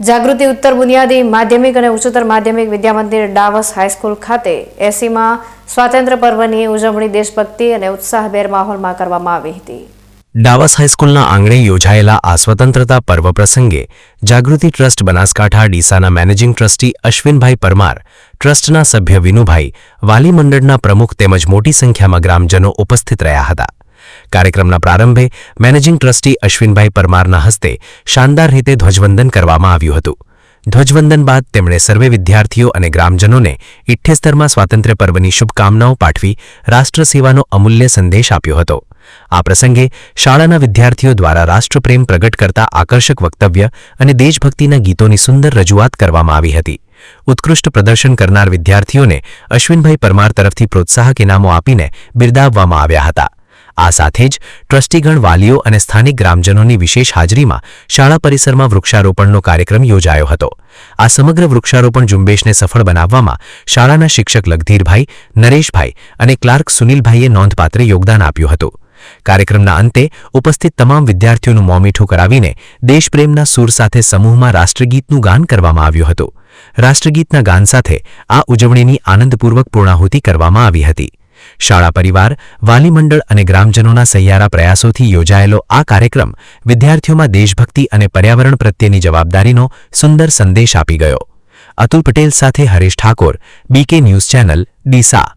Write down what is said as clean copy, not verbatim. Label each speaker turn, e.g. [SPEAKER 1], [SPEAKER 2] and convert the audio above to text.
[SPEAKER 1] જાગૃતિ ઉત્તર બુનિયાદી માધ્યમિક અને ઉચ્ચતર માધ્યમિક વિદ્યામંદિર ડાવસ હાઈસ્કૂલ ખાતે 80માં સ્વાતંત્ર્ય પર્વની ઉજવણી દેશભક્તિ અને ઉત્સાહભેર માહોલમાં કરવામાં આવી હતી।
[SPEAKER 2] ડાવસ હાઈસ્કૂલના આંગણે યોજાયેલા આ સ્વતંત્રતા પર્વ પ્રસંગે જાગૃતિ ટ્રસ્ટ બનાસકાંઠા ડીસાના મેનેજિંગ ટ્રસ્ટી અશ્વિનભાઈ પરમાર, ટ્રસ્ટના સભ્ય વિનુભાઈ, વાલી મંડળના પ્રમુખ તેમજ મોટી સંખ્યામાં ગ્રામજનો ઉપસ્થિત રહ્યા હતા। કાર્યક્રમના પ્રારંભે મેનેજિંગ ટ્રસ્ટી અશ્વિનભાઈ પરમારના હસ્તે શાનદાર રીતે ધ્વજવંદન કરવામાં આવ્યું હતું। ધ્વજવંદન બાદ તેમણે સર્વે વિદ્યાર્થીઓ અને ગ્રામજનોને 78માં સ્વાતંત્ર્ય પર્વની શુભકામનાઓ પાઠવી રાષ્ટ્ર સેવાનો અમૂલ્ય સંદેશ આપ્યો હતો। આ પ્રસંગે શાળાના વિદ્યાર્થીઓ દ્વારા રાષ્ટ્રપ્રેમ પ્રગટ કરતા આકર્ષક વક્તવ્ય અને દેશભક્તિના ગીતોની સુંદર રજૂઆત કરવામાં આવી હતી। ઉત્કૃષ્ટ પ્રદર્શન કરનાર વિદ્યાર્થીઓને અશ્વિનભાઈ પરમાર તરફથી પ્રોત્સાહક ઇનામો આપીને બિરદાવવામાં આવ્યા હતા। આ સાથે જ ટ્રસ્ટીગણ, વાલીઓ અને સ્થાનિક ગ્રામજનોની વિશેષ હાજરીમાં શાળા પરિસરમાં વૃક્ષારોપણનો કાર્યક્રમ યોજાયો હતો। આ સમગ્ર વૃક્ષારોપણ ઝુંબેશને સફળ બનાવવામાં શાળાના શિક્ષક લગધીરભાઈ, નરેશભાઈ અને ક્લાર્ક સુનિલભાઈએ નોંધપાત્ર યોગદાન આપ્યું હતું। કાર્યક્રમના અંતે ઉપસ્થિત તમામ વિદ્યાર્થીઓનું મોં મીઠું કરાવીને દેશપ્રેમના સૂર સાથે સમૂહમાં રાષ્ટ્રગીતનું ગાન કરવામાં આવ્યું હતું। રાષ્ટ્રગીતના ગાન સાથે આ ઉજવણીની આનંદપૂર્વક પૂર્ણાહુતિ કરવામાં આવી હતી। શાળા પરિવાર, વાલી મંડળ અને ગ્રામજનોના સહિયારા પ્રયાસોથી યોજાયેલો આ કાર્યક્રમ વિદ્યાર્થીઓમાં દેશભક્તિ અને પર્યાવરણ પ્રત્યેની જવાબદારીનો સુંદર સંદેશ આપી ગયો। અતુલ પટેલ સાથે Harish Thakor, BK news channel, Deesa.